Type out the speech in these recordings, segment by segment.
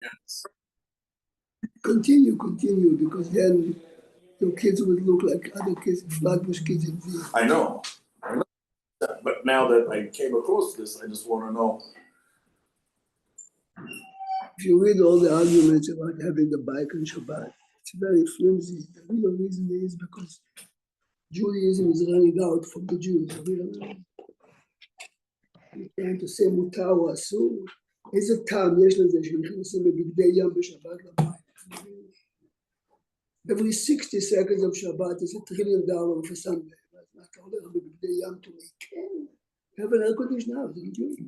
Yes. Continue, because then your kids would look like other kids, Flatbush kids in V. I know. But now that I came across this, I just want to know. If you read all the arguments about having a bike on Shabbat, it's very flimsy. The real reason is because Judaism is running out from the Jews. You're trying to say מותר או אסור. איזה טעם יש לזה שנכנסים בבגדי ים בשבת לבית? Every 60 seconds of Shabbat is $1 trillion for Sunday. אתה הולך בבגדי ים תומי, כן. Have an air conditioner, זה בדיוק.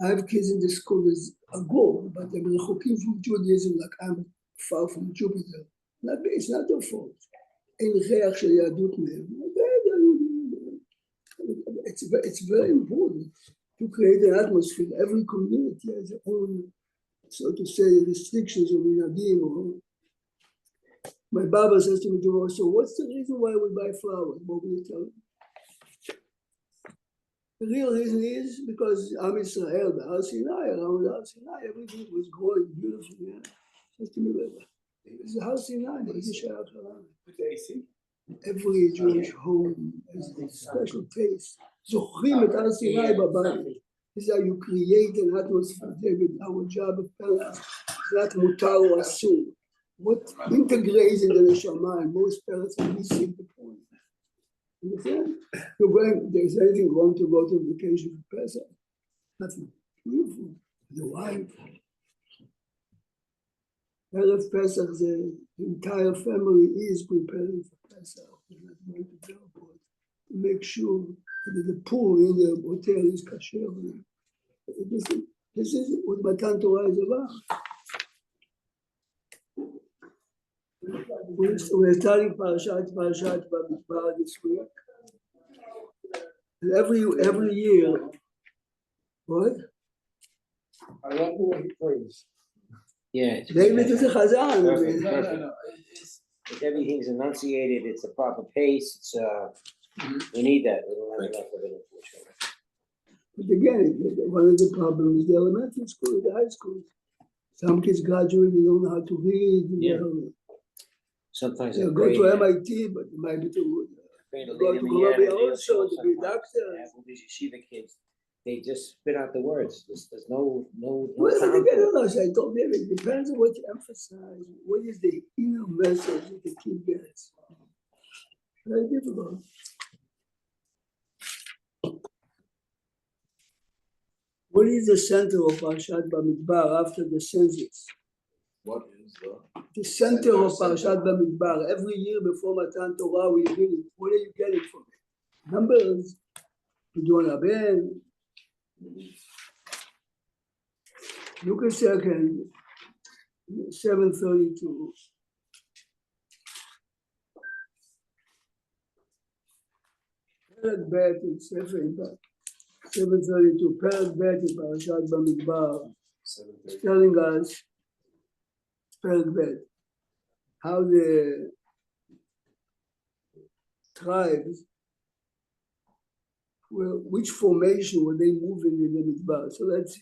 I have kids in the school as a goal, but they're rechookim from Judaism like I'm far from Jupiter. It's not their fault. אין ריח של יהדות מהם. It's very important to create an atmosphere. Every community has its own, so to say, restrictions or minhagim. My Baba says to me tomorrow, so what's the reason why we buy flowers? What will you tell me? The real reason is because Am Yisrael, the Har Sinai, around the Har Sinai, everything was growing beautifully. Yeah? Says to me, it's the Har Sinai, it's the AC. Every Jewish home has a special taste. זוכרים את הר סיני בבית. This is how you create an atmosphere. David, our job of parents is not מותר או אסור. What integrates in the neshama, and most parents are missing the point. Understand? There's anything wrong to go to a vacation for Pesach? Nothing. Beautiful. The wife. Erev Pesach, the entire family is preparing for Pesach. They're not going to the airport to make sure that the pool in the hotel is kosher. This is what Matan Torah is about. We're studying Parashat Bamidbar this week. And every year, what? I love the way he plays. Yeah. David is a chazan. No. If everything's enunciated, it's the proper pace. It's we need that. We don't have enough of it, unfortunately. But again, one of the problems is the elementary school, the high school. Some kids graduate, they don't know how to read. Yeah. Sometimes They go to MIT, but they might be to go to Columbia also to be a doctor. These yeshiva kids, they just spit out the words. There's no Well, sound again, to it. I told them it depends on what you emphasize. What is the inner message that the kid gets? Very difficult. What is the center of Parashat Bamidbar after the census? What is The center of Parashat Bamidbar? Every year before Matan Torah, we read it. What are you getting from it? Numbers. Pidyon Haben. Look a second. 732. Perek Bet in Sefer 732. Perek Bet in Parashat Bamidbar. It's telling us Perek Bet how the tribes, which formation were they moving in the Midbar? So let's see.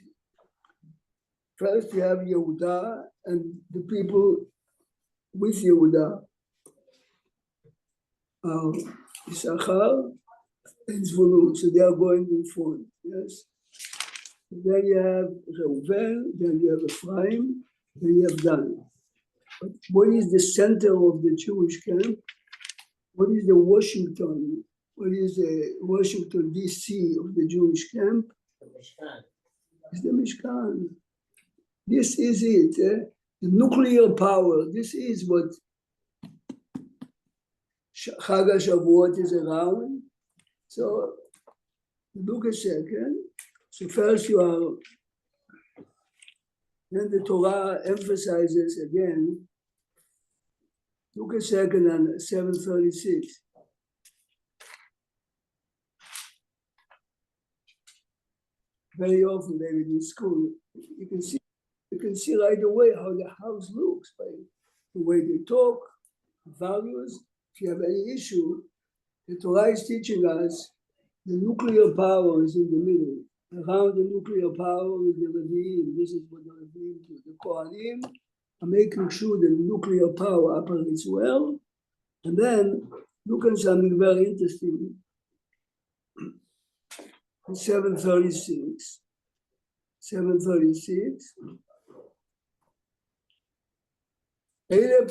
First, you have Yehuda and the people with Yehuda, Issachar and Zvulun. So they are going in front. Yes. And then you have Reuven, then you have Ephraim, then you have Dan. But what is the center of the Jewish camp? What is the Washington? What is the Washington DC of the Jewish camp? It's the Mishkan. This is it. The nuclear power. This is what Chag HaShavuot is around. So look a second. So first you are, then the Torah emphasizes again. Look a second on 736. Very often, David, in school, you can see right away how the house looks by the way they talk, values. If you have any issue, the Torah is teaching us the nuclear power is in the middle. around the nuclear power with the Levim. This is what the Levim do. The Kohanim are making sure the nuclear power operates well. And then look at something very interesting. 736. אלה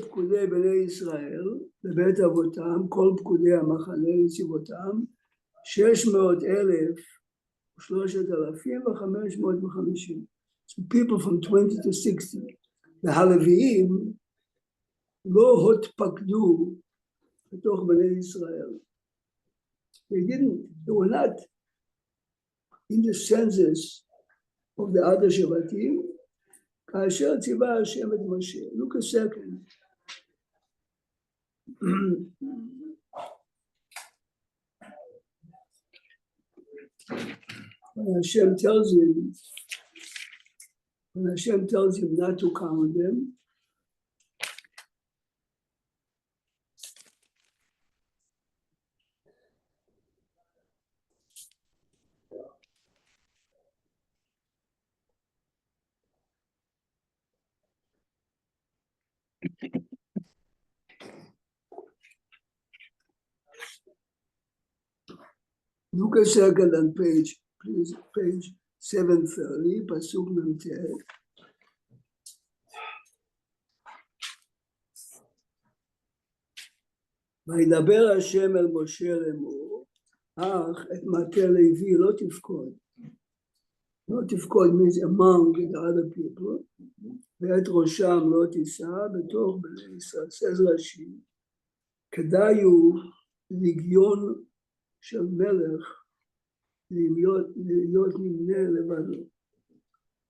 פקודי בני ישראל בבית אבותם, כל פקודי המחנה לצבאותם, 600,350. So people from 20 to 60. והלוויים לא התפקדו בתוך בני ישראל. They were not in the census of the other Shevatim. כאשר ציווה השם את משה. Look a second. When Hashem tells him not to count them, look a second on page 730, Pasuk Memtet. וידבר השם אל משה לאמור, אך את מטה לוי לא תפקוד. לא תפקוד means among the other people, ואת ראשם לא תישא בתוך בני ישראל. says רש"י, כדאי הוא לגיון של מלך להיות נמנה לבדו.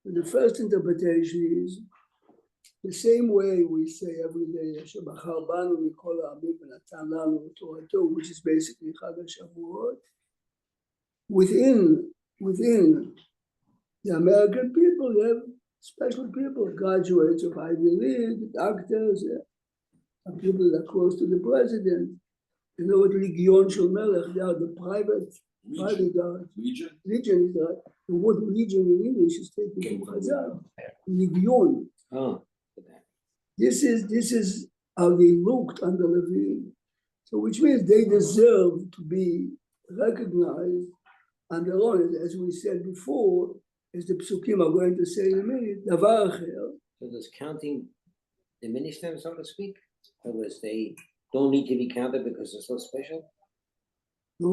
The first interpretation is the same way we say every day, שבחר בנו מכל העמים ונתן לנו תורתו, which is basically חג השבועות. Within the American people, you have special people, graduates of Ivy League, doctors, people that are close to the president. You know what Legion Shel Melech, they are the private guard. Legion is that. The word legion in English is taken from Chazal. Legion. Oh. This is how they looked under Levine. So which means they deserve to be recognized on their own. As we said before, as the Psukim are going to say in a minute, Davar Acher. So does counting diminish them, so to speak? In other words, they don't need to be counted because they're so special? No,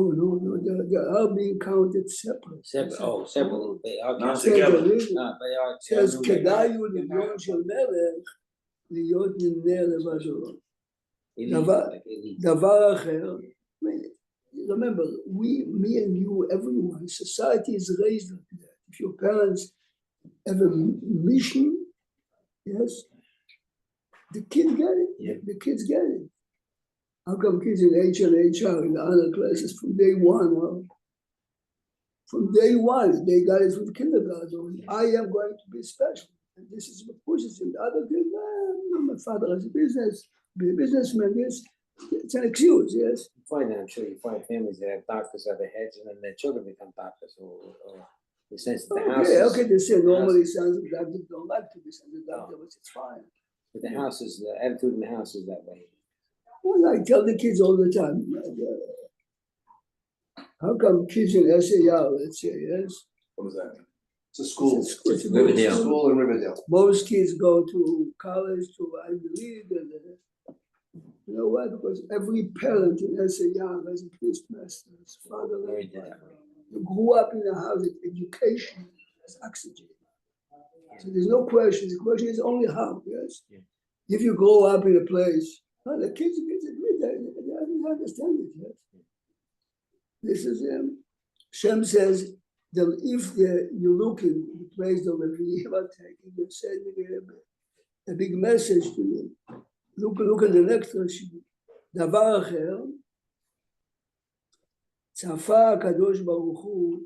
they are being counted separate. Separate. They are Not counted together. They are. says, כדאי הוא לגיון של מלך להיות נמנה לבדו. דבר אחר, remember, me and you, everyone, society is raised like that. If your parents have a mission, yes, the kids get it. Yeah. The kids get it. How come kids in H and HR in the other classes from day one? Well, from day one, they got it from kindergarten. I am going to be special. And this is what pushes him. The other kids, my father has a business, be a businessman, yes. It's an excuse, yes. I'm sure you find families that have doctors at their heads and then their children become doctors, or in the sense that the house is, Okay, they say normally sons of doctors don't like to be sons of doctors, but it's fine. but the house is, the attitude in the house is that way. Well, I tell the kids all the time, how come kids in SAR, let's say, yes? What does that mean? It's a school. It's a Riverdale. School in Riverdale. Most kids go to college, to Ivy League, and you know why? Because every parent in SAR has a priest master, his father. Very different. You grew up in a house that education is oxygen. So there's no question. The question is only how, yes? Yeah. If you grow up in a place, well, the kids agree, they understand it, yes? This is Shem says that if you look in the place the Levim are taking, you're sending a big message to them. Look at the next Rashi. דבר אחר, צפה הקדוש ברוך הוא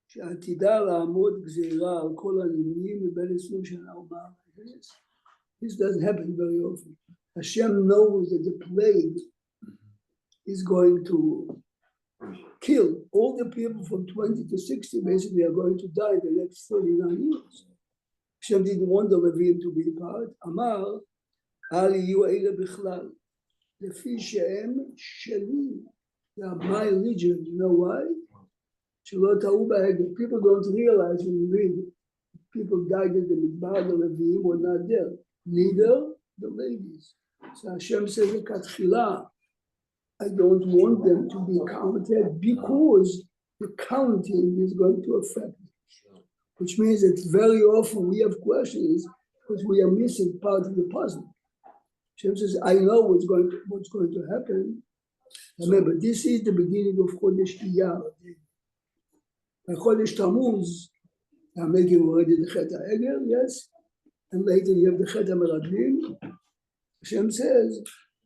שעתידה לעמוד גזירה על כל הנמנים מבין 20 שנה ומעלה. This doesn't happen very often. Hashem knows that the plague is going to kill all the people from 20 to 60, basically are going to die in the next 39 years. Hashem didn't want the Levim to be part. Amar, Al yiyu eila bichlal, lefi she'em sheli. They are my religion. You know why? Shalot ha'u ba'egel. People don't realize when you read, people died in the Midbar, the Levim were not there. Neither the ladies. So Hashem says, Katchila, I don't want them to be counted because the counting is going to affect them. Which means that very often we have questions because we are missing part of the puzzle. Hashem says, I know what's going to happen. Remember, this is the beginning of Chodesh Iyar. By Chodesh Tammuz, they are making already the Chet HaEgel, yes, and later you have the Chet HaMeradlim. Hashem says,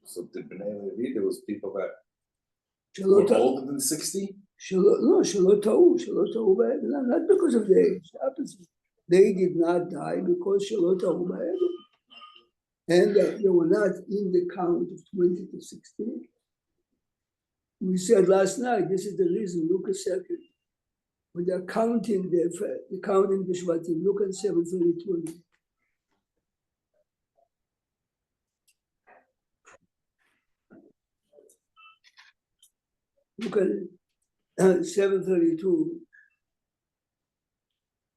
So did B'nai Levi, there was people that Shalot were older than 60? Shalot Ta'u Ba'egel, not because of the age, the opposite. They did not die because Shalot Ta'u Ba'egel. And they were not in the count of 20 to 60. We said last night, this is the reason, look a second. When they're counting the Shvatim, look at 732. Look at 732.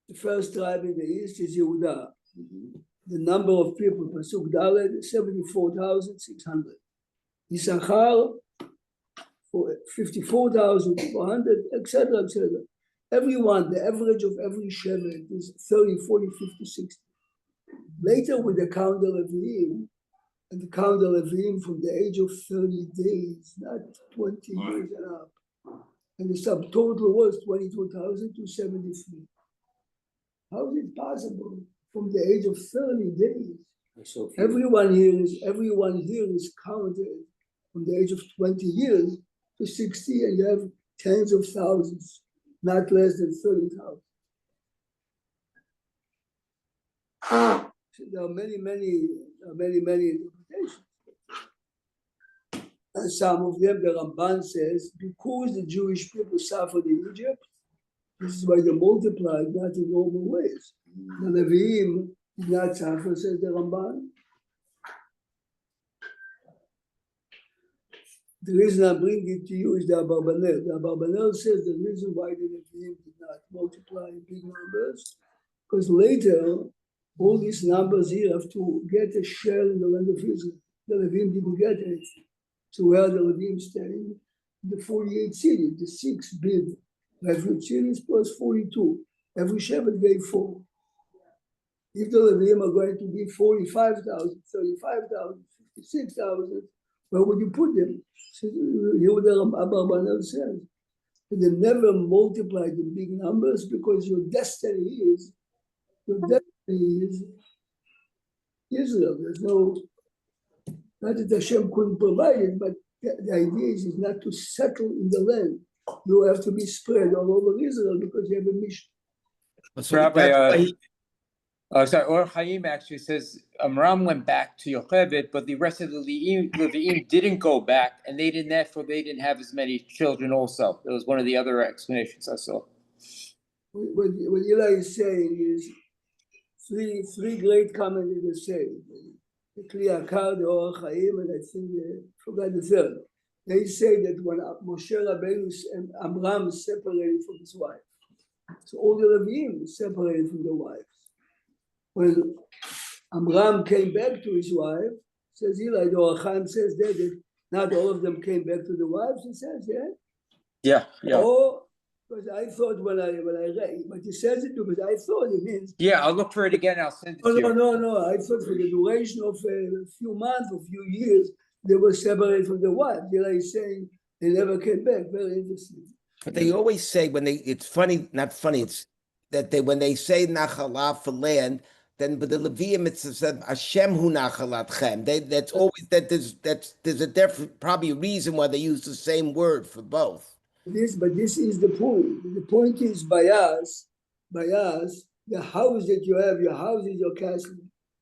The first tribe in the east is Yehuda. The number of people, Pasuk Dalet, 74,600. Issachar, 54,400, etc., etc. Everyone, the average of every shevet is 30, 40, 50, 60. Later, with the count the Levim, and the count the Levim from the age of 30 days, not 20 years and up. And the subtotal was 22,273. How is it possible from the age of 30 days? So Everyone here is counted from the age of 20 years to 60, and you have tens of thousands, not less than 30,000. So there are many interpretations. And some of them, the Ramban says, because the Jewish people suffered in Egypt, this is why they multiplied, not in normal ways. The Leviim did not suffer, says the Ramban. The reason I bring it to you is the Abarbanel. The Abarbanel says the reason why the Leviim did not multiply in big numbers, because later, all these numbers here have to get a share in the land of Israel. The Leviim didn't get anything. So where are the Leviim staying? The 48 cities, the 6 big refuge cities plus 42. Every shepherd gave 4. If the Leviim are going to be 45,000, 35,000, 56,000, where would you put them? So Yehuda Abarbanel says, they never multiplied in big numbers because your destiny is Israel. There's no, not that Hashem couldn't provide it, but the idea is not to settle in the land. You have to be spread all over Israel because you have a mission. So Rabbi, Or Chaim actually says Amram went back to Yocheved, but the rest of the Leviim didn't go back, and they didn't have as many children also. That was one of the other explanations I saw. What Eli is saying is three great commentators say, the Kli Yakar, the Or Chaim, and I think I forgot the third. They say that when Moshe Rabbeinu and Amram separated from his wife, so all the Leviim separated from their wives. When Amram came back to his wife, says Eli, the Or Chaim says that not all of them came back to the wives. He says, Yeah. Oh, because I thought when I read, but he says it because I thought it means. Yeah, I'll look for it again. I'll send it to you. No. I thought for the duration of a few months, a few years, they were separated from the wife. Eli is saying they never came back. Very interesting. But they always say it's funny, not funny. It's that when they say Nachalah for land, then but the Levium it says Hashem hu Nachalatchem. That's always that there's a different probably reason why they use the same word for both. But this is the point. The point is by us, the house that you have, your house is your castle.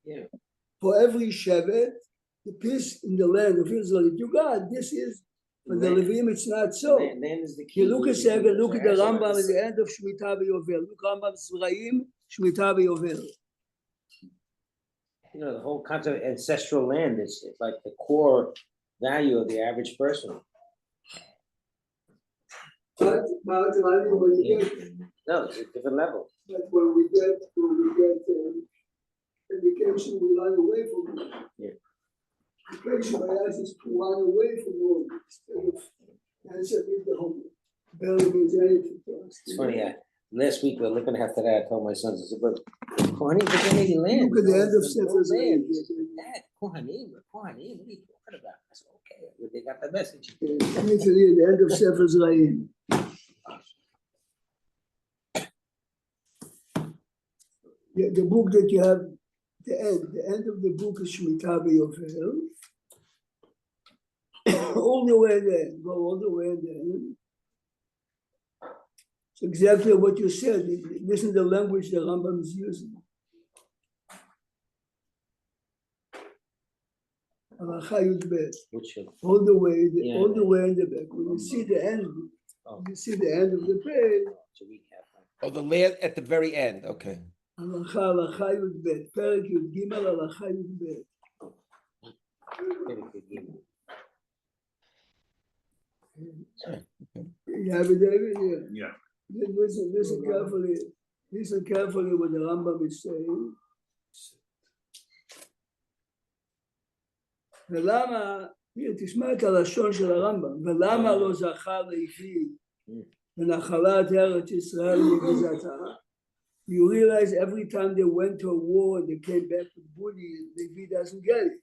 Yeah. For every Shevet, the peace in the land of Israel that you got, this is For the Levim, it's not so. Land is the key. You look a second, look at the Rambam at the end of Shemitah v'Yovel. Look Rambam Zraim, Shemitah v'Yovel. You know, the whole concept of ancestral land is like the core value of the average person. But when you get, No, it's a different level. but when we get education, we run away from it. Yeah. Education by us is to run away from home instead of answering the home. Barely means anything to us. It's funny, last week, we're looking after that, I told my sons, I said, but Kohanim, but they need land. Look at the end of No Sefer Zayim. land. Dad, Kohanim, what are you talking about? I said, okay, they got the message. Literally, the end of Sefer Zayim. The book that you have, the end of the book is Shemitah v'Yovel. All the way there, go all the way there. It's exactly what you said. Listen to the language the Rambam is using. Halacha Yud Bet. Which, All the way, Yeah. all the way in the back. When you see the end, you see the end of the page. to recap. Oh, the land at the very end, okay. הלכה י"ב, פרק י"ג הלכה י"ב. You have it, David? Yeah. Listen carefully. Listen carefully what the Rambam is saying. ולמה, תשמע את הלשון של הרמב"ם, ולמה לא זכה לוי בנחלת ארץ ישראל מגזרתה? You realize every time they went to a war and they came back with booty, Levi doesn't get it.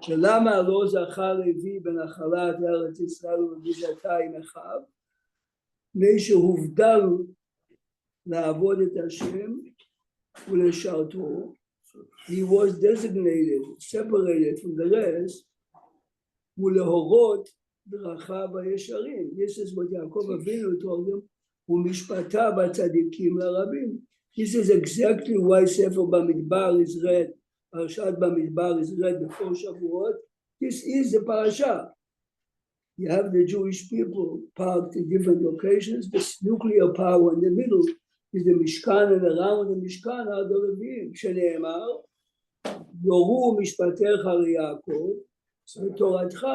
שלמה לא זכה לוי בנחלת ארץ ישראל ומגזרתה עם אחיו? מפני שהובדל לעבוד את השם ולשרתו. He was designated, separated from the rest, ולהורות דרכיו הישרים. This is what Yaakov Avinu told him, ומשפטה בצדיקים לרבים. This is exactly why Sefer Bamidbar is read, Parashat Bamidbar is read before Shavuot. This is the parasha. You have the Jewish people parked in different locations. The nuclear power in the middle is the Mishkan, and around the Mishkan are the Levim. שנאמר, יורו משפטיך ליעקב, ותורתך.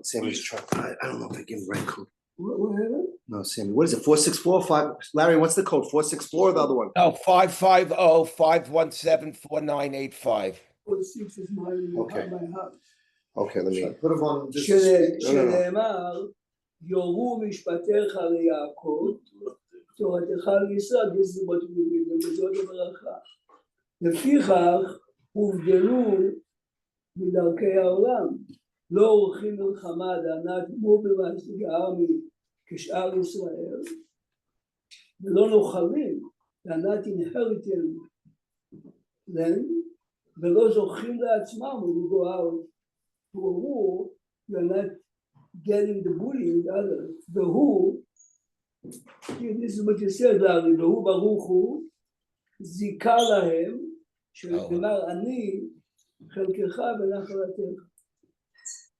Sammy's truck. I don't know if I give him the right code. What happened? No, Sammy. What is it? 464 5. Larry, what's the code? 464 or the other one? No, 550-517-4985. 46 is my Okay. my house. Okay, let me put him on this. שנאמר, יורו משפטיך ליעקב, תורתך לישראל. This is what we read, וזאת הברכה. לפיכך הובדלו מדרכי העולם, לא עורכים מלחמה דענת mobilized the army כשאר ישראל, ולא נוחלים דענת inherited land, ולא זוכים לעצמם when you go out to a war, you're not getting the booty with others. והוא, this is what you said, Larry, והוא ברוך הוא, זיכה להם, שאומר אני חלקך ונחלתך.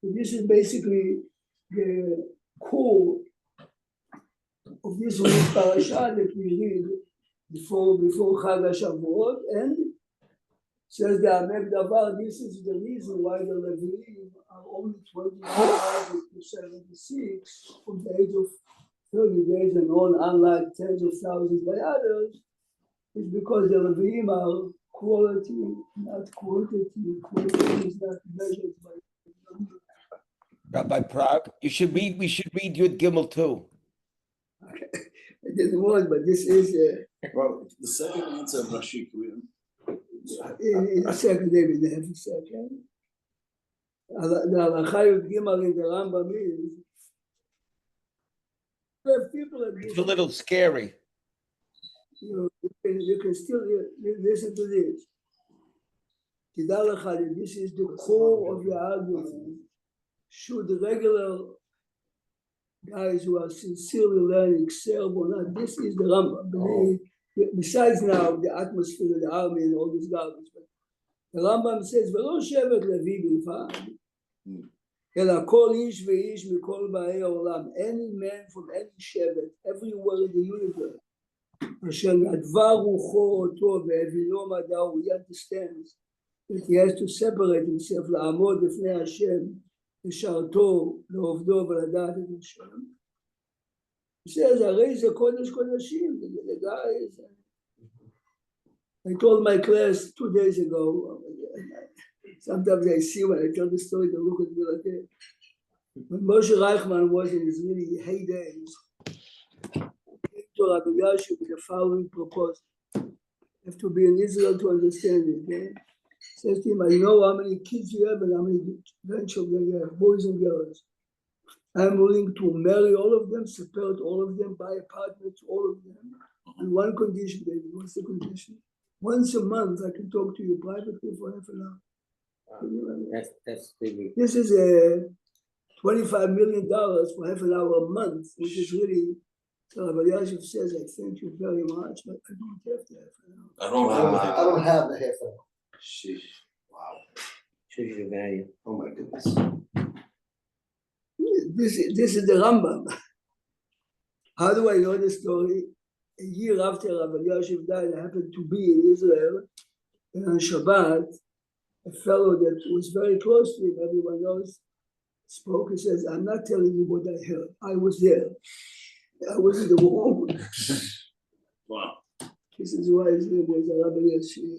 This is basically the core of this week's parasha that we read before Chag HaShavuot, and says the Amek Davar, this is the reason why the Leviim are only 25 to 76 from the age of 30 days and on, unlike tens of thousands by others, is because the Leviim are quality, not quantity. Quantity is not measured by number. Rabbi Prague, we should read Yud Gimel too. Okay. I didn't want, but this is Well, the second answer of Rashi, in a second, David, have a second. The Halacha Yud Gimel in the Rambam is people that It's a little scary. you can still listen to this. תדע לך that this is the core of your argument. Should the regular guys who are sincerely learning serve or not? This is the Rambam. Besides now the atmosphere of the army and all this garbage, but the Rambam says, "V'lo shevet Levi b'lvad." אלא כל איש ואיש מכל באי העולם, any man from any שבט, everywhere in the universe, אשר נדבה רוחו אותו והבינו מדעו, he understands that he has to separate himself, לעמוד לפני השם, לשרתו, לעובדו ולדעת את השם. He says, הרי זה קודש קודשים, the guy is... I told my class 2 days ago, sometimes I see when I tell the story, they look at me like that. When Moshe Reichman was in his really heydays, he came to Rabbi Yashu with the following proposal. You have to be in Israel to understand it. Okay? He says to him, I know how many kids you have and how many grandchildren you have, boys and girls. I'm willing to marry all of them, support all of them, buy apartments to all of them. On one condition, baby. What's the condition? Once a month, I can talk to you privately for half an hour. That's big. This is $25 million for half an hour a month, which is really, so Rabbi Yashiv says, I thank you very much, but I don't have to half an hour. I don't have I don't have the half an hour. Sheesh. Wow. Shows you the value. Oh my goodness. This is the Rambam. How do I know the story? A year after Rabbi Yashiv died, I happened to be in Israel, and on Shabbat, a fellow that was very close to him, everyone knows, spoke and says, I'm not telling you what I heard. I was there. I was in the room. Wow. This is why his name was Rabbi Yashiv.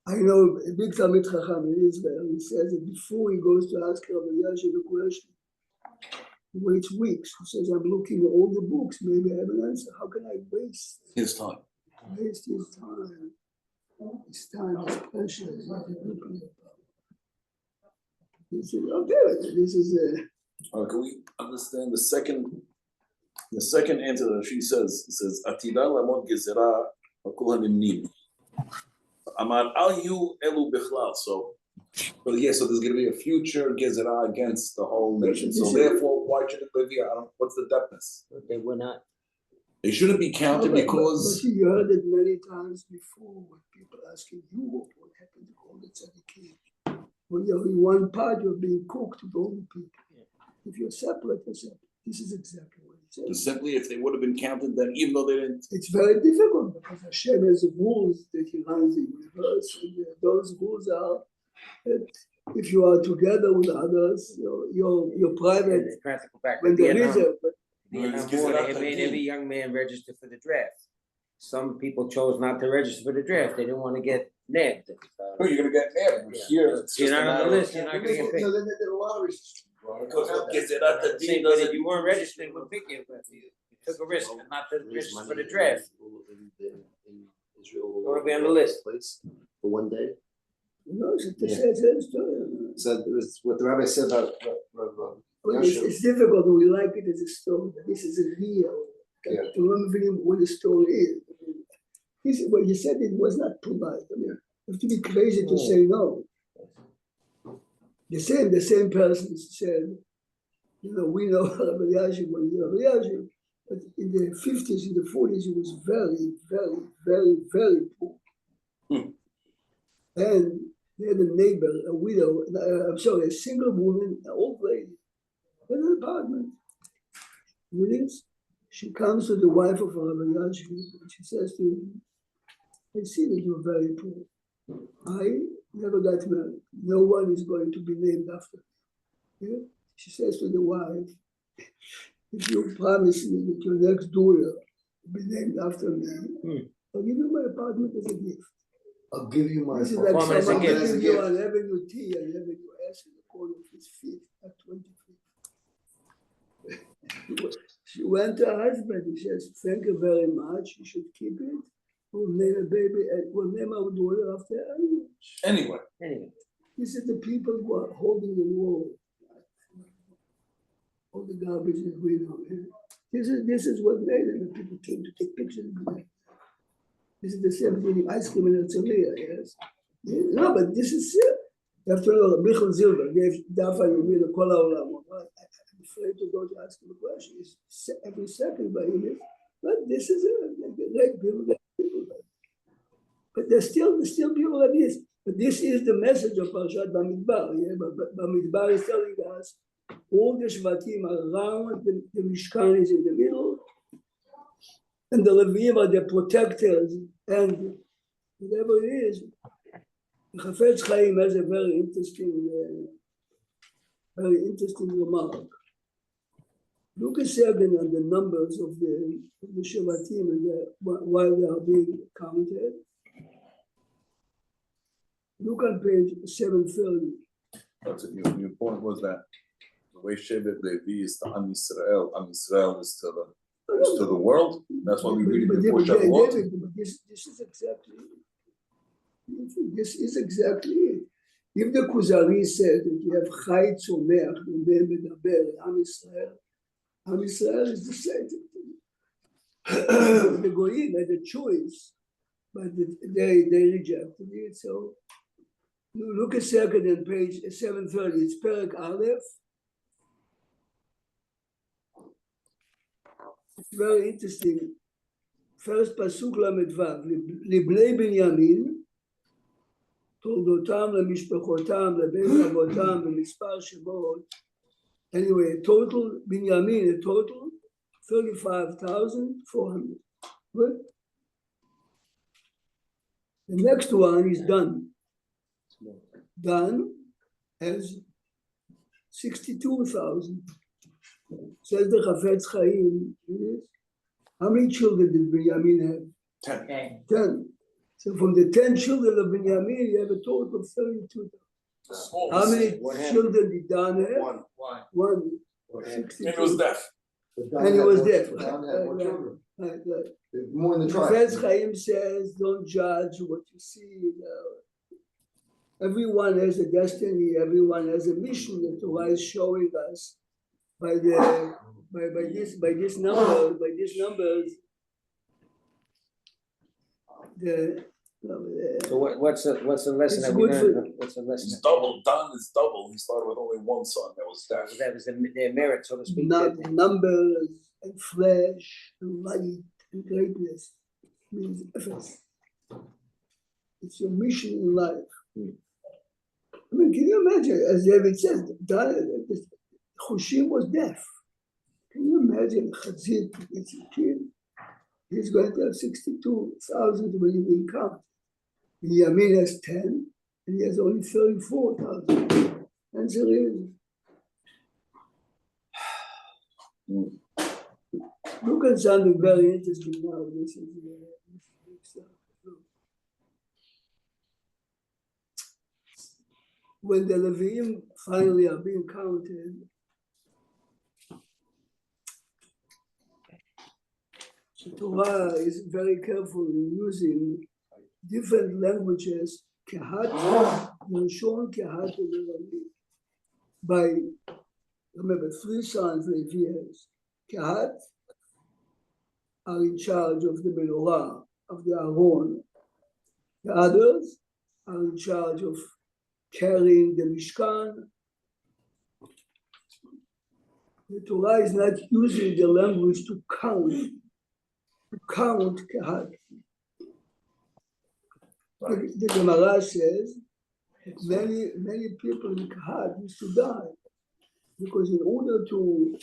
I know a big Talmid Chacham in Israel, he says that before he goes to ask Rabbi Yashiv a question, he waits weeks. He says, I'm looking at all the books, maybe I have an answer. How can I waste His time. his time? His time is precious. This is okay. This is Can we understand the second answer that she says? It says, "Atida lamod gezerah hakol hanimnim." Amar al yu elu bichlal. So, But yeah, so there's gonna be a future Gezerah against the whole nation. So therefore, why should it live here? What's the depthness? They were not. they shouldn't be counted but because you heard it many times before when people asking you what happened to all the tzaddikim. When you're in one pot, you're being cooked with all the people. If you're separate, you're separate. This is exactly what it says. simply if they would have been counted, then even though they didn't. It's very difficult because Hashem has rules that he runs the universe, and those rules are that if you are together with others, you're private. It's practical back When in there is Vietnam. a Vietnam War, they made every young man register for the draft. Some people chose not to register for the draft. They didn't want to get nabbed. Oh, you're gonna get mad. But Yeah. here, it's You're just a not on the matter list. You're not going to get picked. No, they did a lottery system. Same thing, if you weren't registered, we'll pick you. But you took a risk and not to register for the draft. Or be on the list. For one day. No, it's a story. So it was what the rabbi said about But it's difficult. We like it as a story. This is a real. Yeah. To remember what the story is. When you said it was not polite. I mean, you have to be crazy to say no. The same person said, we know Rabbi Yashiv was Rabbi Yashiv, but in the 50s, in the 40s, he was very, very, very, very poor. And they had a neighbor, a widow, a single woman, an old lady, in an apartment. Williams, she comes to the wife of Rabbi Yashiv, and she says to him, I see that you're very poor. I never got married. No one is going to be named after me. Yeah? She says to the wife, if you promise me that your next daughter will be named after me, I'll give you my apartment as a gift. I'll give you my. This is like Apartment as a someone gift. giving you on Avenue T and Avenue S in the corner of his feet at 20 feet. She went to her husband. He says, thank you very much. You should keep it. We'll name a baby, we'll name our daughter after you. Anyway, This is the people who are holding the wall. All the garbage that we know. This is what made it. The people came to take pictures of it. This is the same thing, ice cream in Herzliya, yes. No, but this is it. You have to know, Michael Zilber gave Dafa Yomi the Kol HaOlam. I'm afraid to go to ask him a question. It's every second by him. But this is it. Like people. But there's still people like this. But this is the message of Parashat Bamidbar. Yeah? But Bamidbar is telling us all the Shvatim are around, the Mishkan is in the middle, and the Levim are the protectors, and whatever it is. Chafetz Chaim has a very interesting remark. Look a second at the numbers of the Shvatim and while they are being counted. Look on page 730. That's it. Your point was that the way Shevet Levi is to Am Yisrael is to the world. That's why we read it before Shavuot. But this is exactly it. This is exactly it. If the Kuzari said that you have Chai Tzomech and then Medaber, Am Yisrael is the same. The Goyim had a choice, but they rejected it. So look a second on page 730. It's Perek Aleph. It's very interesting. First pasuk Lamed Vav, Libnei Binyamin, תולדותם למשפחותם, לבית אבותם, ומספר שמות. Anyway, total, Binyamin, a total 35,400. Good? The next one is Dan. Dan has 62,000. Says the Chafetz Chaim, how many children did Binyamin have? 10. So from the 10 children of Binyamin, you have a total of 32,000. How many children did Dan have? One. And it was deaf. And he was deaf. Right. More in the tribe. Chafetz Chaim says, don't judge what you see. Everyone has a destiny. Everyone has a mission. The Torah is showing us by these numbers. So what's the lesson It's that we good learned? What's the lesson? It's double. Dan is double. He started with only one son. That was deaf. That was their merit, so to speak. Numbers and flesh and light and greatness means efforts. It's your mission in life. I mean, can you imagine, as David says, Hushim was deaf. Can you imagine Chazit, it's a kid, he's going to have 62,000 when you will count. Yamin has 10, and he has only 34,000. Answer is, look at something very interesting now. This is when the Leviim finally are being counted, the Torah is very careful in using different languages, Kehat, Lashon, Kehat, and Merari. By, remember, 3 sons Levi has. Kehat are in charge of the menorah, of the Aron. The others are in charge of carrying the Mishkan. The Torah is not using the language to count Kehat. The Gemara says that many people in Kehat used to die because in order to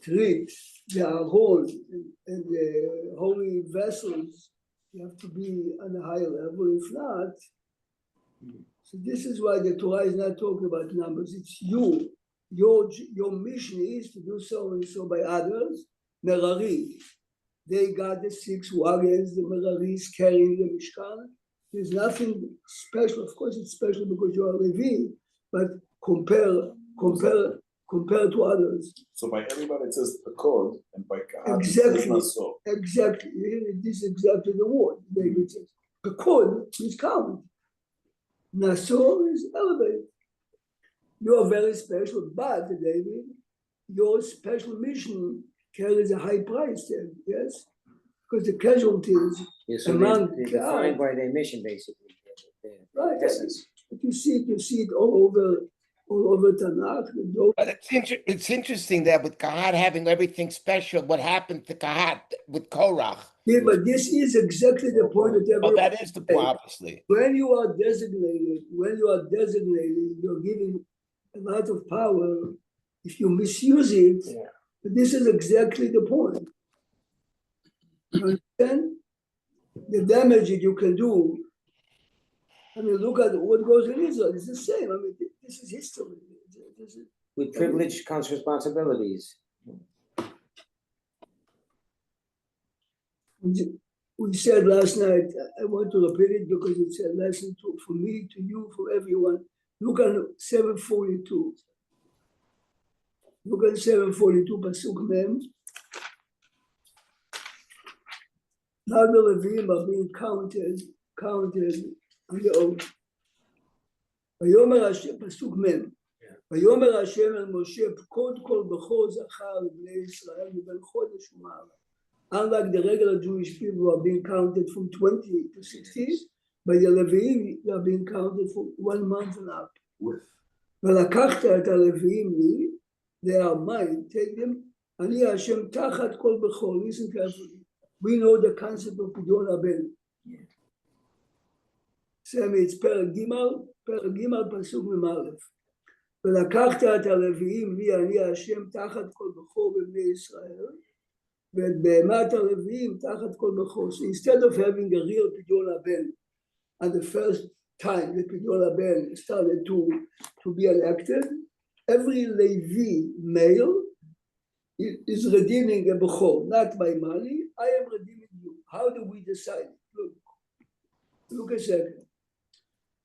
treat the Aron and the holy vessels, you have to be on a higher level. If not, so this is why the Torah is not talking about numbers. It's you. Your mission is to do so and so by others. Merari. They got the 6 wagons, the Merari is carrying the Mishkan. There's nothing special. Of course, it's special because you are Levi, but compare to others. So by everybody it says Pekod, and by Kehat Exactly. it says Naso. Exactly. This is exactly the word. David says. Pekod is count. Naso is elevated. You are very special, but David, your special mission carries a high price tag, yes? Because the casualties So among they're defined by their mission, basically. right, Essence. but you see it all over Tanakh. But it's interesting that with Kahat having everything special, what happened to Kahat with Korach? Yeah, but this is exactly the point that Well, everyone. that is the point, obviously. When you are designated, you're giving a lot of power. If you misuse it, Yeah. this is exactly the point. You understand? The damage that you can do. I mean, look at what goes in Israel. It's the same. I mean, this is history. This is, With privilege comes responsibilities. we said last night, I want to repeat it because it's a lesson for me, to you, for everyone. Look at 742. Look at 742, Pasuk Mem. Now the Levim are being counted on the oath. ויאמר השם, פסוק מ' ויאמר השם אל משה פקוד כל בכור זכר לבני ישראל מבין חודש ומעלה. Unlike the regular Jewish people who are being counted from 20 to 60, but the Leviim are being counted from 1 month and up. ולקחת את הלוויים לי, they are mine, take them, אני השם תחת כל בכור. Listen carefully. We know the concept of פדיון הבן. Sammy, it's פרק ג' פסוק מ"א. ולקחת את הלוויים לי, אני השם תחת כל בכור בבני ישראל, ואת בהמת הלוויים תחת כל בכור. So instead of having a real פדיון הבן, and the first time the פדיון הבן started to be elected, every Levi male is redeeming a בכור, not by money. I am redeeming you. How do we decide? Look a second.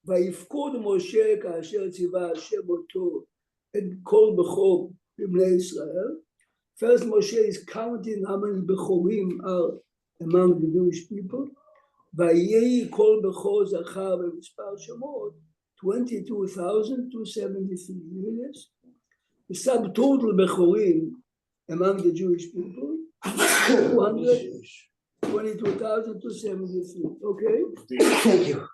ויפקוד משה כאשר ציווה השם אותו את כל בכור בבני ישראל. First Moshe is counting how many בכורים are among the Jewish people. ויהי כל בכור זכר במספר שמות 22,273. The subtotal בכורים among the Jewish people 22,273. Okay? Thank you.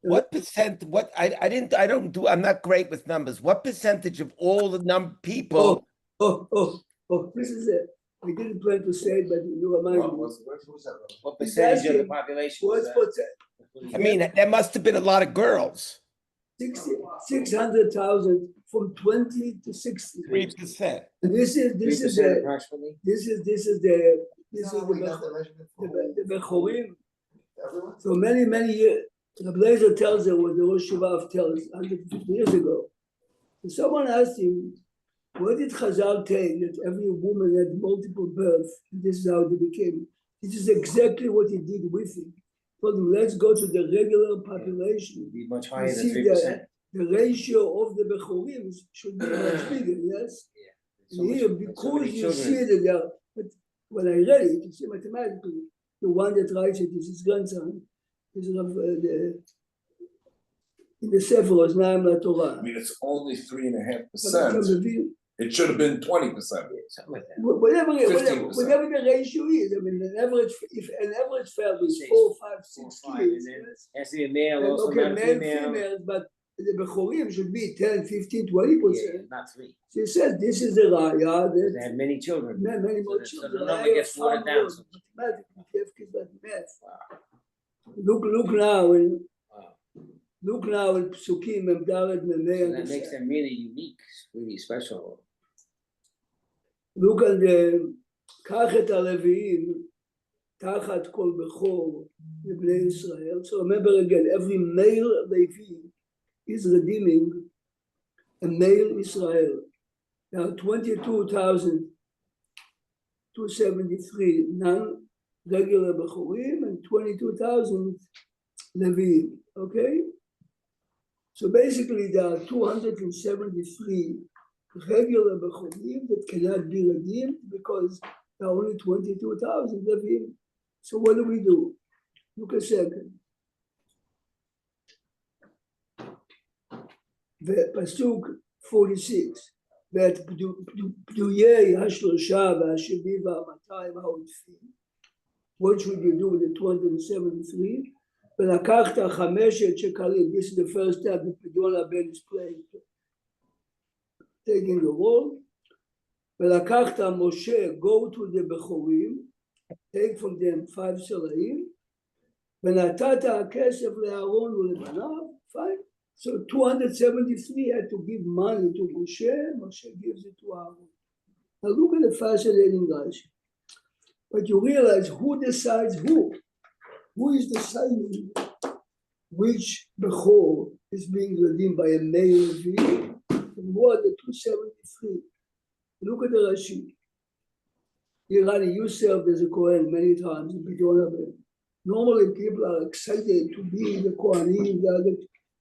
What percent, I'm not great with numbers. What percentage of all the people? Oh, this is it. I didn't plan to say it, but you remind me. What percentage of the population was What's that? I mean, there must have been a lot of girls. 600,000 from 20 to 60. 3%. And this is 3% approximately? the Bechorim. So many years. The Blazer tells her what the Rosh Hashanah tells 150 years ago. So someone asked him, where did Chazal take that every woman had multiple births? And this is how they became. This is exactly what he did with him. He told him, let's go to the regular population. Be much higher than See 3%. the ratio of the Bechorim should be much bigger, yes? So And here, so because many you children. see that there, but when I read it, you see mathematically, the one that writes it is his grandson. In the Sefer Oznaim LaTorah. I mean, it's only 3.5%. It should have been 20%. Something like that. Whatever 15%. the ratio is, I mean, if an average family is 4, 5, 6 kids, yes. Has to be a male, And also okay, not a male, female. females, but the Bechorim should be 10, 15, 20%. Yeah, not 3. So he says this is the raya They that have many children. many more So children. the number gets watered down. Mathematically, you have kids like math. Look now in Psukim Memdared Memei. And that makes them really unique, really special. Look at the Kachet HaLeviim Tachat Kol Bechor B'nei Israel. So remember again, every male Levi is redeeming a male Israel. Now 22,273 non-regular Bechorim and 22,000 Leviim. Okay? So basically there are 273 regular Bechorim that cannot be redeemed because there are only 22,000 Leviim. So what do? Look a second. The Pasuk 46. that Pduyei HaShlosha VaHaShevi VaMatayim HaOdfim. What should you do with the 273? ולקחת 5 שקלים. This is the first step that Pidyon HaBen is playing, taking the role. ולקחת Moshe, go to the Bechorim, take from them 5 סלעים, ונתת הכסף לאהרון ולבניו, fine. So 273 had to give money to Moshe, Moshe gives it to Aaron. Now look at the fascinating Rashi. But you realize who decides who? Who is deciding which Bechor is being redeemed by a male Levi? And who are the 273? Look at the Rashi. Irani, you served as a Kohen many times in Bidon Abel. Normally people are excited to be the Kohanim.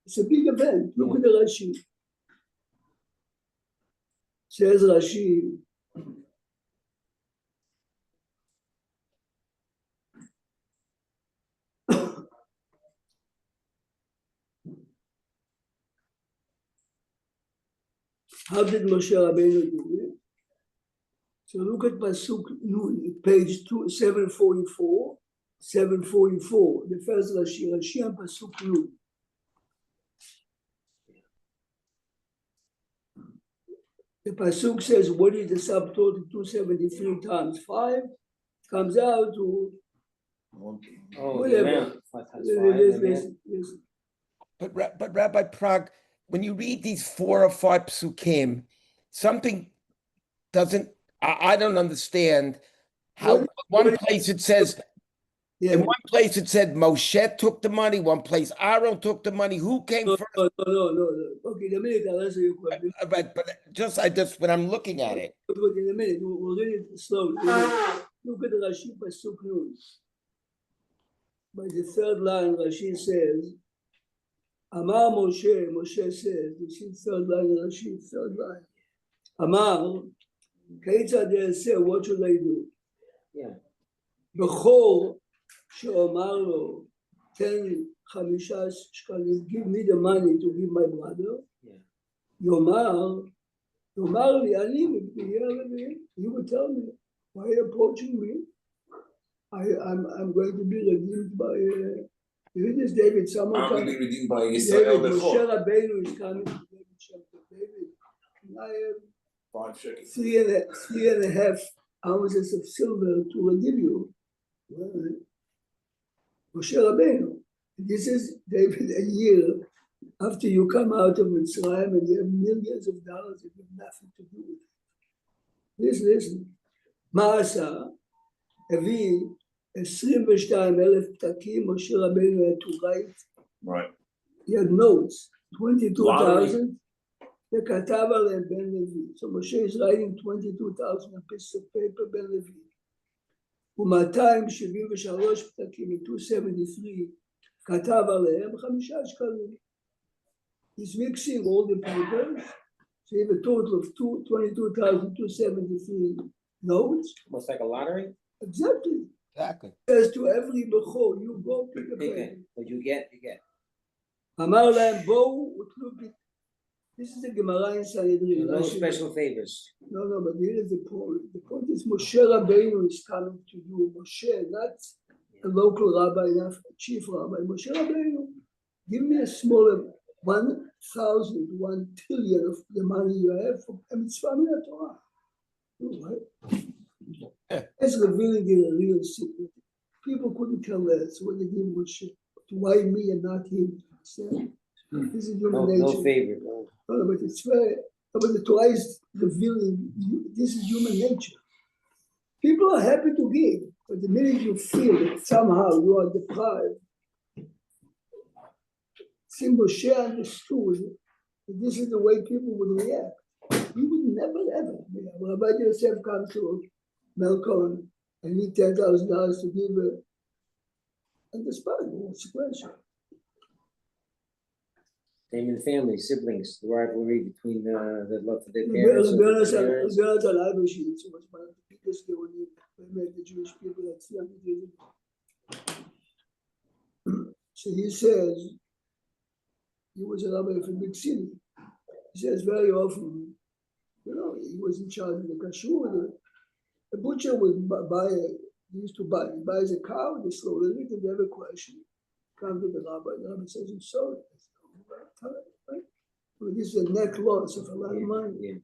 It's a big event. Look at the Rashi. Says Rashi. How did Moshe Rabbeinu do it? So look at Pasuk Nun, page 744, 744, the first Rashi, Rashi and Pasuk Nun. The Pasuk says, what is the subtotal? 273 times 5? Comes out to Oh, whatever. Listen. But Rabbi Prague, when you read these 4 or 5 psukim, something doesn't. I don't understand how. One place it says. Yeah. In one place it said Moshe took the money. One place Aaron took the money. Who came No. first? No. Okay, in a minute I'll answer your question. But I just when I'm looking at it. But in a minute, we'll read it slowly. Look at the Rashi Pasuk Nun. By the third line, Rashi says, Amar Moshe, Moshe says, you see third line, Rashi, third line. Amar, Keitzad Yaseh, what should I do? Yeah. Bechor she'omar lo, tell 5 shekalim, give me the money to give my brother. Yeah. Yomar li ani mipnei, you would tell me, why are you approaching me? I'm going to be redeemed by you this David, someone I'm come. going to be redeemed by Yisrael David, Moshe Bechor. Rabbeinu is coming to David Shelter. David, can I have 5 shekels. 3.5 ounces of silver to redeem you? Well, Moshe Rabbeinu. This is, David, a year after you come out of Mitzrayim and you have millions of dollars and you have nothing to do with it. Listen. Ma'asa, הביא 22,000 פתקים, משה רבנו had to write. Right. He had notes, 22,000, וכתב עליהם בן לוי. So Moshe is writing 22,000 on pieces of paper, בן לוי. ו-273 פתקים, 273, כתב עליהם 5 שקלים. He's mixing all the papers, so you have a total of 22,273 notes. Almost like a lottery? Exactly. As to every bechor, you go pick a Pick paper. it. What you get, you get. אמר להם בואו ותלו בי. This is the Gemara in Sanhedrin. No special favors. No, but here is the point. The point is Moshe Rabbeinu is coming to you. Moshe, not a local rabbi, not a chief rabbi. Moshe Rabbeinu, give me a smaller 1,000, 1 trillion of the money you have for a mitzvah min Torah. Right? It's revealing the real secret. People couldn't tell that, so when they give Moshe, why me and not him? This is human nature. No favor. No, but it's very, but the Torah is revealing, this is human nature. People are happy to give, but the minute you feel that somehow you are deprived, see, Moshe understood that this is the way people would react. He would never ever. Rabbi Yosef comes to Melkon and need $10,000 to give and despite what's the question? Same in family, siblings, the rivalry between the love for their parents. The biggest they would need, the Jewish people that 300 years ago. So he says, he was a rabbi of a big city. He says very often, he was in charge of the kashrut. The butcher would buy, he buys a cow, they slowly eat, and they have a question. Come to the rabbi says, I'm sorry. Right? Well, this is a net loss of a lot of money. Yeah.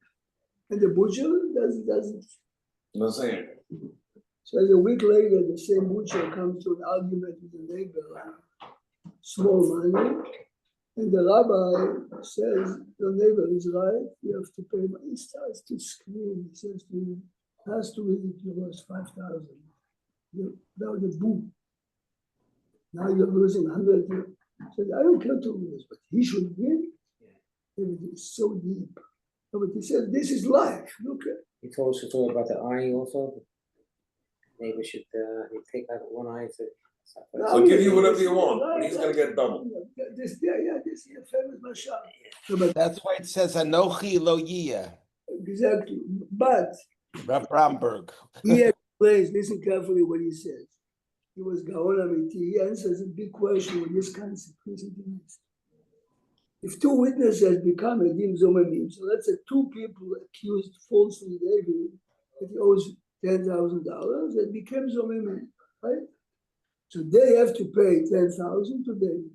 And the butcher doesn't. No saying. So a week later, the same butcher comes to an argument with the neighbor on small money. And the rabbi says, the neighbor is right, you have to pay. He starts to scream. He says to him, last week you lost 5,000. Now the boom. Now you're losing 100. He says, I don't care to lose, but he should win. It's so deep. But he says, this is life. Look at. He told us a story about the eye also. Maybe should take out one eye to. I'll give you whatever you want, but he's gonna get double. This is a famous mashal. No, but That's why it says Anochi lo yiyeh. exactly. But Rav Bromberg. he explains, listen carefully what he says. He was Gaon Amiti. He answers a big question with this concept. Listen to this. If two witnesses become a dim zomemim, so let's say two people accused falsely David that he owes $10,000, it became zomemim, right? So they have to pay 10,000 to David.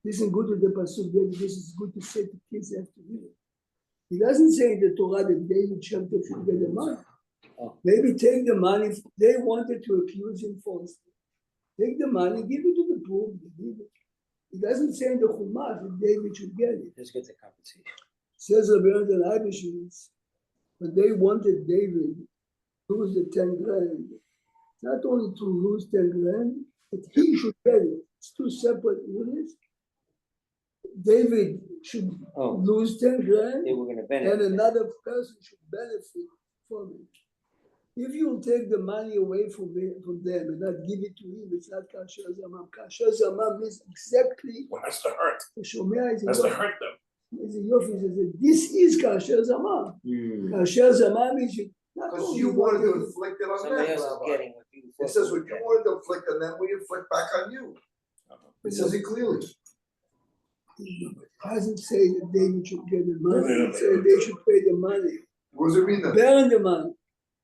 Listen good to the pasuk, David. This is good to say to kids have to hear it. He doesn't say in the Torah that David should get the money. Maybe take the money. They wanted to accuse him falsely. Take the money, give it to the poor. He doesn't say in the Chumash that David should get it. Just get the compensation. Says Rabbi Yonatan Eibeshitz, when they wanted David to lose the 10 grand, not only to lose 10 grand, but he should get it. It's two separate units. David should lose 10 grand, They were gonna benefit. and another person should benefit from it. If you take the money away from them and not give it to him, it's not kasher zamam. Kasher zamam means exactly. Well, that's the hurt. The shomea is That's to hurt them. It's a yofi. Says this is kasher zamam. Kasher zamam is not Because only you wanted to one- inflict it on Somebody them, else is Rabbi. getting what you. It says what you wanted to inflict on them, we inflict back on you. It says it clearly. It doesn't say that David should get the money. It says they should pay the money. What does it mean then? Burn the money.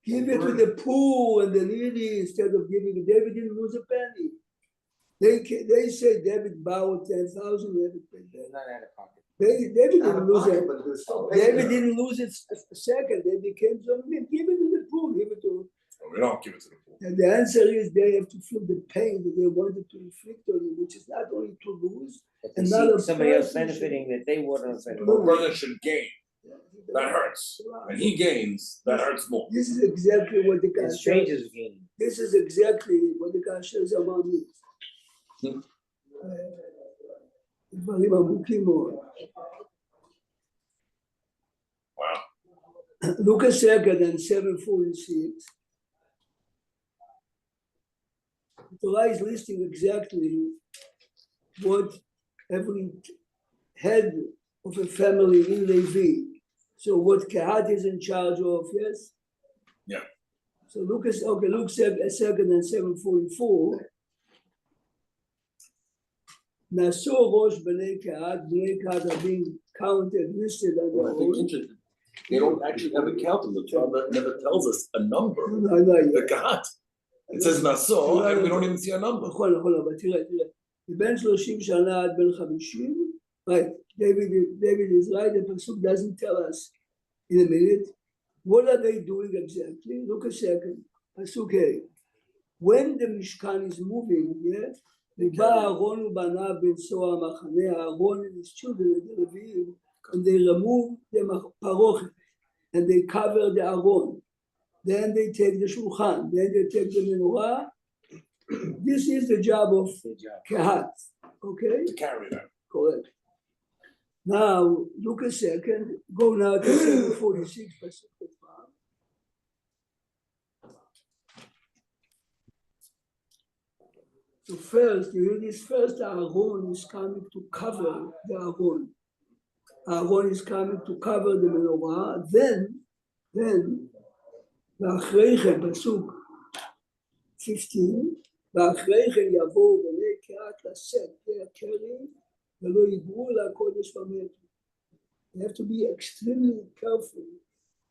Give it to the poor and the needy instead of giving it. David didn't lose a penny. They say David borrowed 10,000. David paid that. Not out of pocket. David Out didn't of lose pocket, it. but they're still paying David them. didn't lose it a second. They became something. Give it to the poor. Give it to. We don't give it to the poor. And the answer is they have to feel the pain that they wanted to inflict on you, which is not only to lose. But they Another see somebody else person benefiting that they wouldn't benefit. One brother should gain. That hurts. When he gains, that hurts more. This is exactly what the And kasher. strangers are gaining. This is exactly what the kasher zaman means. דברים עמוקים מאוד. Wow. Lucas 2nd and 7:46. The Torah is listing exactly what every head of a family in Levi. So what Kehat is in charge of, yes? Yeah. So Luke 2nd and 7:44. Naso Rosh Bnei Kehat are being counted, listed on the Well, I think roll. interesting. They don't actually have a count them. The Torah never tells us a number. No, The Kahat. It says Naso, and we don't even see a number. נכון, אבל תראה, בין 30 שנה עד בין 50, right, David is right, the Pasuk doesn't tell us in a minute. What are they doing exactly? Look a second. Pasuk A. When the Mishkan is moving, yeah, ובא אהרון ובניו בצור המחנה, אהרון and his children, the Leviim, and they remove the parochet, and they cover the Aron. Then they take the shulchan, then they take the menorah. This is the job of Kehat, okay? To carry that. Correct. Now, look a second, go now to 746. So first, you hear this first, Aaron is coming to cover the Aaron. Aaron is coming to cover the menorah. Then, ואחרי כן, פסוק 15, ואחרי כן יבואו בני קהת לשאת פני הכרם, ולא יגרו לקודש ומתו. You have to be extremely careful,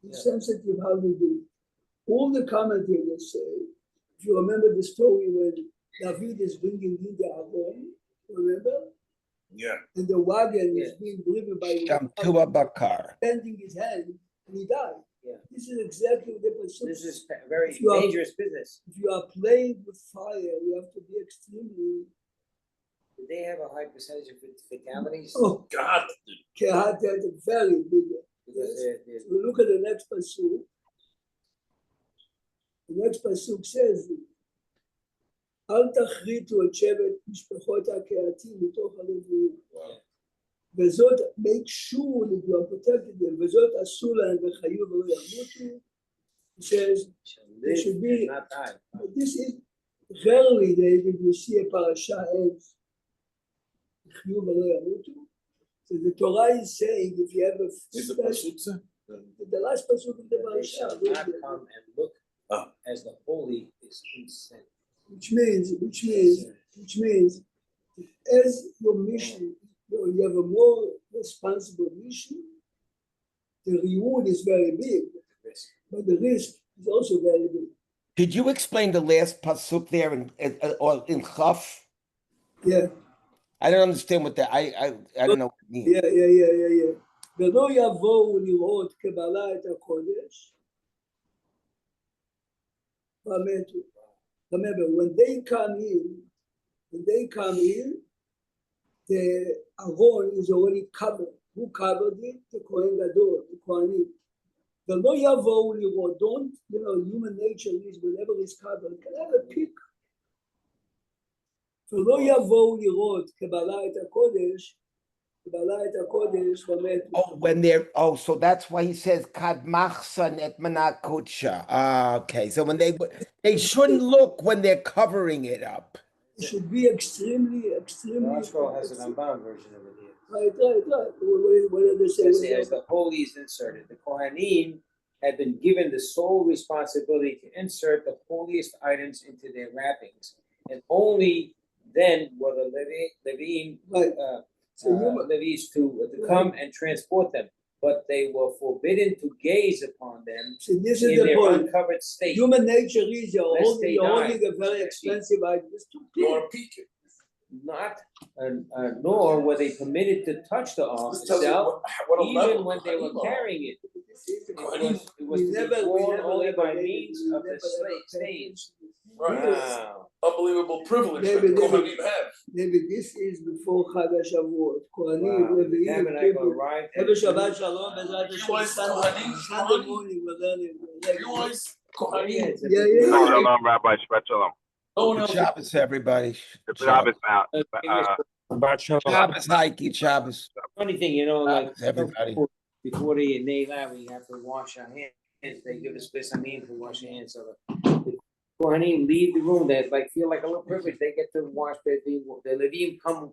be sensitive how you do it. All the commentators say, if you remember the story when David is bringing in the Aaron, remember? Yeah. And the wagon is being driven by Shamtua Bakar. bending his hand, and he died. Yeah. This is exactly the pasuk. This is very If you are- dangerous business. If you are playing with fire, you have to be extremely. Do they have a high percentage of fatalities? Oh, God, Kehat had a very big. Because they're- So look at the next pasuk. The next pasuk says, אל תכריתו את שבט משפחות הקהתים מתוך הלוויים. וזאת, make sure that you are protected them, וזאת עשו להם וחיו ולא ימותו. It says, they should be- not die. but this is rarely David you see a parasha as חיו ולא ימותו. So the Torah is saying if you have a is the food pasuk say? the last pasuk of the They parasha, shall not come and look Ah. as the holy is insane. which means as your mission, you have a more responsible mission, the reward is very big, but the risk is also very big. Could you explain the last pasuk there in Chaf? Yeah, I don't understand what that. I don't know what it means. yeah. ולא יבואו לראות קבלה את הקודש, ומתו. Remember, when they come in, the Aron is already covered. Who covered it? The Kohen Gadol, the Kohanim. The lo yavo lirot, don't, human nature is whenever it's covered, can have a peak. The lo yavo lirot, Kabbalah et HaKodesh, v'metu. Oh, when they're so that's why he says kad machsan et manakutsha. Okay, so when they shouldn't look when they're covering it up. It should be extremely. Roscoe has an Ramban version of it here. Right. What did they It say? says as the holy is inserted, the Kohanim had been given the sole responsibility to insert the holiest items into their wrappings, and only then were the Levim, Right. So Levites to come and transport them, but they were forbidden to gaze upon them so this in is the their point. uncovered state. Human nature is you're Lest they holding die. a very expensive item. It's too You big. wanna peek it. Not, nor were they permitted to touch the ark This tells you itself, what a level even when they were Kohanim are. carrying it. It Kohanim. was to be born only by means of the stage. Right. Wow. Unbelievable privilege that David, Kohanim have. Maybe this is before Chag HaShavuot. Kohanim, Wow. The Leviim, tabernacle people. arrived. Have a Shabbat Shalom, Bezrat Hashem. Realize Kohanim, Sunday Kohanim. morning, we're learning. Realize Kohanim. Yeah. Shalom, Rabbi Shabbat Shalom. No one Good else. Shabbos, everybody. The Shabbos now. Shabbos, Heike, Shabbos. Funny thing, like Everybody. before they nail out, we have to wash our hands. They give us besamim to wash your hands. So the Kohanim leave the room. They feel like a little privilege. They get to wash the Levim come